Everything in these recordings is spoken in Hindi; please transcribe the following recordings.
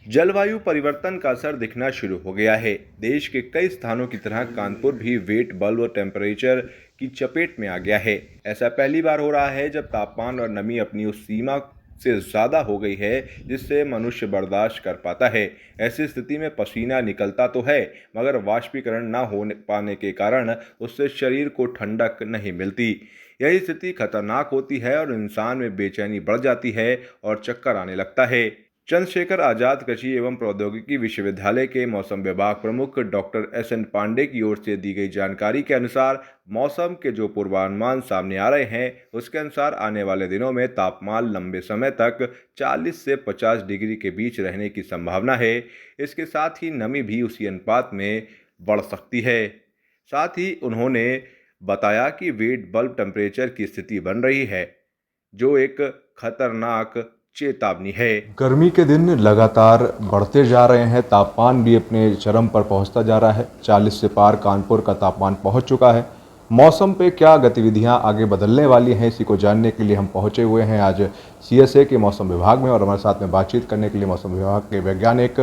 जलवायु परिवर्तन का असर दिखना शुरू हो गया है। देश के कई स्थानों की तरह कानपुर भी वेट बल्ब और टेम्परेचर की चपेट में आ गया है। ऐसा पहली बार हो रहा है जब तापमान और नमी अपनी उस सीमा से ज़्यादा हो गई है जिससे मनुष्य बर्दाश्त कर पाता है। ऐसी स्थिति में पसीना निकलता तो है, मगर वाष्पीकरण न हो पाने के कारण उससे शरीर को ठंडक नहीं मिलती। यही स्थिति खतरनाक होती है और इंसान में बेचैनी बढ़ जाती है और चक्कर आने लगता है। चंद्रशेखर आजाद कृषि एवं प्रौद्योगिकी विश्वविद्यालय के मौसम विभाग प्रमुख डॉक्टर एस.एन. पांडे की ओर से दी गई जानकारी के अनुसार मौसम के जो पूर्वानुमान सामने आ रहे हैं, उसके अनुसार आने वाले दिनों में तापमान लंबे समय तक 40 से 50 डिग्री के बीच रहने की संभावना है। इसके साथ ही नमी भी उसी अनुपात में बढ़ सकती है। साथ ही उन्होंने बताया कि वेट बल्ब टेम्परेचर की स्थिति बन रही है, जो एक खतरनाक चेतावनी है। गर्मी के दिन लगातार बढ़ते जा रहे हैं, तापमान भी अपने चरम पर पहुंचता जा रहा है। 40 से पार कानपुर का तापमान पहुंच चुका है। मौसम पे क्या गतिविधियां आगे बदलने वाली हैं, इसी को जानने के लिए हम पहुंचे हुए हैं आज सीएसए के मौसम विभाग में, और हमारे साथ में बातचीत करने के लिए मौसम विभाग के वैज्ञानिक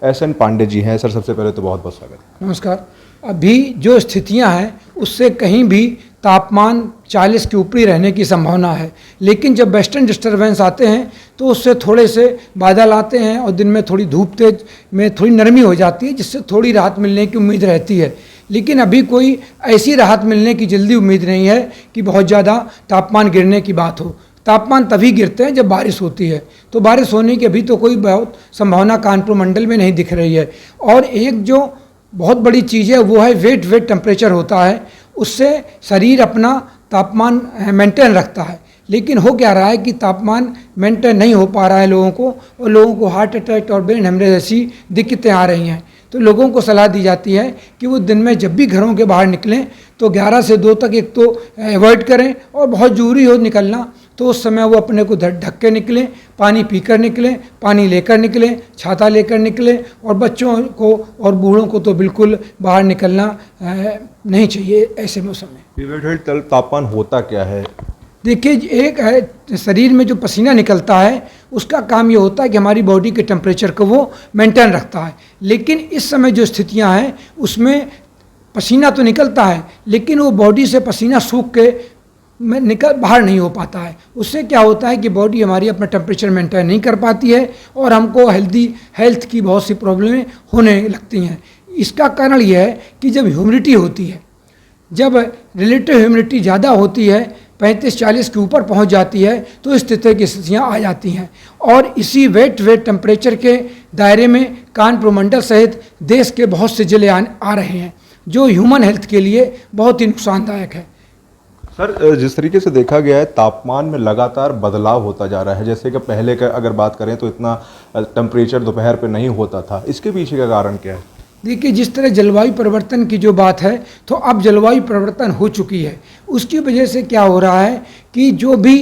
एस.एन. पांडे जी हैं। सर, सबसे पहले तो बहुत बहुत स्वागत। नमस्कार। अभी जो स्थितियां हैं उससे कहीं भी तापमान 40 के ऊपर ही रहने की संभावना है, लेकिन जब वेस्टर्न डिस्टर्बेंस आते हैं तो उससे थोड़े से बादल आते हैं और दिन में थोड़ी धूप तेज में थोड़ी नरमी हो जाती है, जिससे थोड़ी राहत मिलने की उम्मीद रहती है। लेकिन अभी कोई ऐसी राहत मिलने की जल्दी उम्मीद नहीं है कि बहुत ज़्यादा तापमान गिरने की बात हो। तापमान तभी गिरते हैं जब बारिश होती है, तो बारिश होने की अभी तो कोई बहुत संभावना कानपुर मंडल में नहीं दिख रही है। और एक जो बहुत बड़ी चीज़ है वो है वेट टेम्परेचर होता है, उससे शरीर अपना तापमान मेंटेन रखता है। लेकिन हो क्या रहा है कि तापमान मेंटेन नहीं हो पा रहा है लोगों को, और लोगों को हार्ट अटैक और ब्रेन हेमरेज जैसी दिक्कतें आ रही हैं। तो लोगों को सलाह दी जाती है कि वो दिन में जब भी घरों के बाहर निकलें तो 11 से 2 तक एक तो अवॉइड करें, और बहुत ज़रूरी हो निकलना तो उस समय वो अपने को ढक के निकलें, पानी पीकर निकलें, पानी लेकर निकलें, छाता लेकर निकलें। और बच्चों को और बूढ़ों को तो बिल्कुल बाहर निकलना नहीं चाहिए ऐसे मौसम में। तापमान होता क्या है? देखिए, एक है शरीर में जो पसीना निकलता है उसका काम ये होता है कि हमारी बॉडी के टेम्परेचर को वो मेंटेन रखता है। लेकिन इस समय जो स्थितियां हैं उसमें पसीना तो निकलता है, लेकिन वो बॉडी से पसीना सूख के निकल बाहर नहीं हो पाता है। उससे क्या होता है कि बॉडी हमारी अपना टेम्परेचर मेंटेन नहीं कर पाती है और हमको हेल्थ की बहुत सी प्रॉब्लमें होने लगती हैं। इसका कारण यह है कि जब ह्यूमिडिटी होती है, जब रिलेटिव ह्यूमिडिटी ज़्यादा होती है, 35-40 के ऊपर पहुंच जाती है, तो इस तरह की स्थितियाँ आ जाती हैं। और इसी वेट टेम्परेचर के दायरे में कानपुर मंडल सहित देश के बहुत से जिले आ रहे हैं, जो ह्यूमन हेल्थ के लिए बहुत ही नुकसानदायक है। सर, जिस तरीके से देखा गया है तापमान में लगातार बदलाव होता जा रहा है, जैसे कि पहले का अगर बात करें तो इतना टेम्परेचर दोपहर पे नहीं होता था, इसके पीछे का कारण क्या है? देखिए, जिस तरह जलवायु परिवर्तन की जो बात है, तो अब जलवायु परिवर्तन हो चुकी है। उसकी वजह से क्या हो रहा है कि जो भी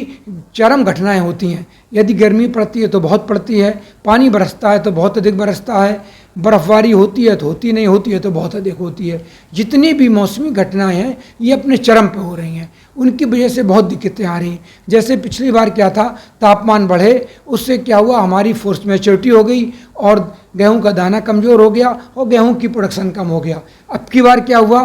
चरम घटनाएं होती हैं, यदि गर्मी पड़ती है तो बहुत पड़ती है, पानी बरसता है तो बहुत अधिक बरसता है, बर्फ़बारी होती है तो होती नहीं होती है तो बहुत अधिक होती है। जितनी भी मौसमी घटनाएं हैं ये अपने चरम पे हो रही हैं, उनकी वजह से बहुत दिक्कतें आ रही हैं। जैसे पिछली बार क्या था, तापमान बढ़े, उससे क्या हुआ, हमारी फोर्स मैच्योरिटी हो गई और गेहूं का दाना कमज़ोर हो गया और गेहूं की प्रोडक्शन कम हो गया। अब की बार क्या हुआ,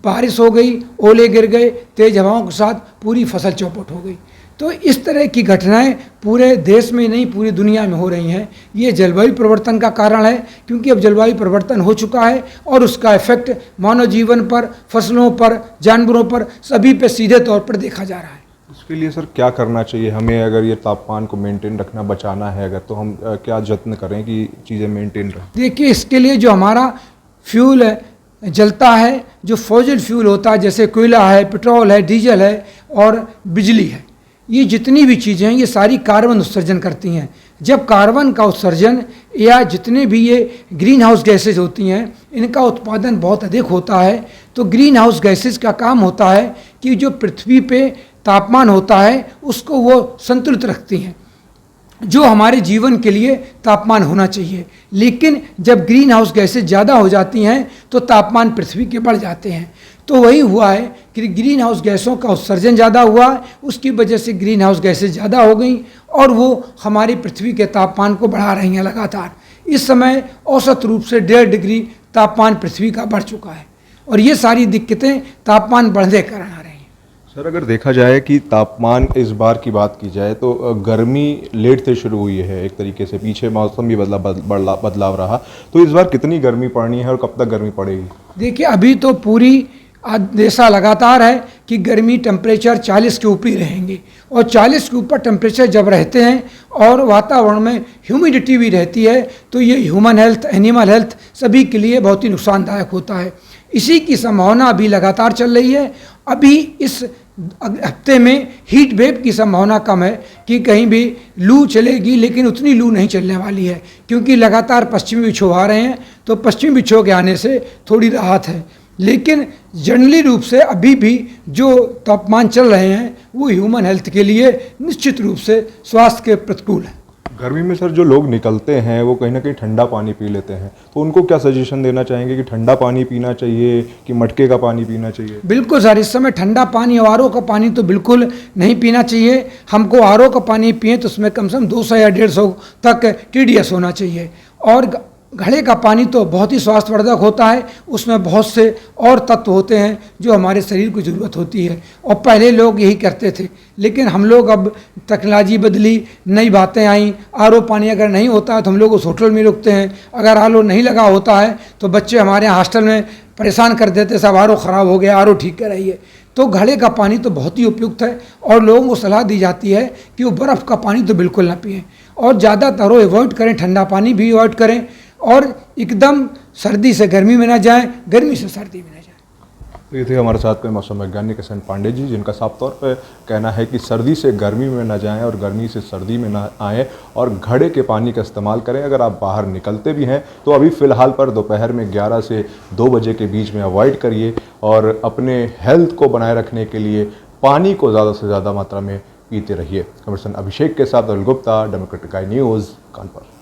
बारिश हो गई, ओले गिर गए, तेज़ हवाओं के साथ पूरी फसल चौपट हो गई। तो इस तरह की घटनाएं पूरे देश में नहीं पूरी दुनिया में हो रही हैं। ये जलवायु परिवर्तन का कारण है, क्योंकि अब जलवायु परिवर्तन हो चुका है और उसका इफेक्ट मानव जीवन पर, फसलों पर, जानवरों पर, सभी पे सीधे तौर पर देखा जा रहा है। इसके लिए सर क्या करना चाहिए हमें? अगर ये तापमान को मेंटेन रखना, बचाना है अगर, तो हम क्या जत्न करें कि चीज़ें मेंटेन रहें? देखिए, इसके लिए जो हमारा फ्यूल है जलता है, जो फॉसिल फ्यूल होता है, जैसे कोयला है, पेट्रोल है, डीजल है और बिजली है, ये जितनी भी चीज़ें हैं ये सारी कार्बन उत्सर्जन करती हैं। जब कार्बन का उत्सर्जन या जितने भी ये ग्रीन हाउस गैसेज होती हैं इनका उत्पादन बहुत अधिक होता है, तो ग्रीन हाउस गैसेज का काम होता है कि जो पृथ्वी पे तापमान होता है उसको वो संतुलित रखती हैं, जो हमारे जीवन के लिए तापमान होना चाहिए। लेकिन जब ग्रीन हाउस गैसेज ज़्यादा हो जाती हैं तो तापमान पृथ्वी के बढ़ जाते हैं। तो वही हुआ है कि ग्रीन हाउस गैसों का उत्सर्जन ज़्यादा हुआ, उसकी वजह से ग्रीन हाउस गैसेज ज़्यादा हो गई और वो हमारी पृथ्वी के तापमान को बढ़ा रही हैं लगातार। इस समय औसत रूप से 1.5 डिग्री तापमान पृथ्वी का बढ़ चुका है और ये सारी दिक्कतें तापमान बढ़ने के कारण आ रही हैं। सर, अगर देखा जाए कि तापमान इस बार की बात की जाए तो गर्मी लेट से शुरू हुई है, एक तरीके से पीछे मौसम भी बदलाव रहा, तो इस बार कितनी गर्मी पड़नी है और कब तक गर्मी पड़ेगी? देखिए, अभी तो पूरी देशा लगातार है कि गर्मी टेम्परेचर 40 के ऊपर ही रहेंगे और 40 के ऊपर टेम्परेचर जब रहते हैं और वातावरण में ह्यूमिडिटी भी रहती है तो ये ह्यूमन हेल्थ, एनिमल हेल्थ सभी के लिए बहुत ही नुकसानदायक होता है। इसी की संभावना अभी लगातार चल रही है। अभी इस हफ्ते में हीट वेव की संभावना कम है कि कहीं भी लू चलेगी, लेकिन उतनी लू नहीं चलने वाली है क्योंकि लगातार पश्चिमी विक्षोभ आ रहे हैं, तो पश्चिमी विक्षोभ के आने से थोड़ी राहत है। लेकिन जनरली रूप से अभी भी जो तापमान चल रहे हैं वो ह्यूमन हेल्थ के लिए निश्चित रूप से स्वास्थ्य के प्रतिकूल है। गर्मी में सर जो लोग निकलते हैं वो कहीं ना कहीं ठंडा पानी पी लेते हैं, तो उनको क्या सजेशन देना चाहेंगे कि ठंडा पानी पीना चाहिए कि मटके का पानी पीना चाहिए? बिल्कुल सर, इस समय ठंडा पानी, आरओ का पानी तो बिल्कुल नहीं पीना चाहिए। हमको आरओ का पानी पिए तो उसमें कम से कम 200 या 150 तक TDS होना चाहिए। और घड़े का पानी तो बहुत ही स्वास्थ्यवर्धक होता है, उसमें बहुत से और तत्व होते हैं जो हमारे शरीर को ज़रूरत होती है और पहले लोग यही करते थे। लेकिन हम लोग अब टेक्नोलॉजी बदली, नई बातें आई। आरओ पानी अगर नहीं होता है तो हम लोग उस होटल में रुकते हैं, अगर आरओ नहीं लगा होता है तो बच्चे हमारे यहाँ हॉस्टल में परेशान कर देते, सब आरओ ख़राब हो गया, आरओ ठीक कराइए। तो घड़े का पानी तो बहुत ही उपयुक्त है और लोगों को सलाह दी जाती है कि वो बर्फ़ का पानी तो बिल्कुल ना पिएँ और ज़्यादातर वो अवॉइड करें, ठंडा पानी भी अवॉइड करें और एकदम सर्दी से गर्मी में ना जाएं, गर्मी से सर्दी में ना जाएं। तो ये थे हमारे साथ में मौसम वैज्ञानिक एस एन पांडे जी, जिनका साफ तौर पे कहना है कि सर्दी से गर्मी में ना जाएं और गर्मी से सर्दी में ना आएँ और घड़े के पानी का इस्तेमाल करें। अगर आप बाहर निकलते भी हैं तो अभी फ़िलहाल पर दोपहर में 11 से 2 बजे के बीच में अवॉइड करिए और अपने हेल्थ को बनाए रखने के लिए पानी को ज़्यादा से ज़्यादा मात्रा में पीते रहिए। कमिश्नर अभिषेक के साथ Arul Gupta, democratic I news, Kanpur.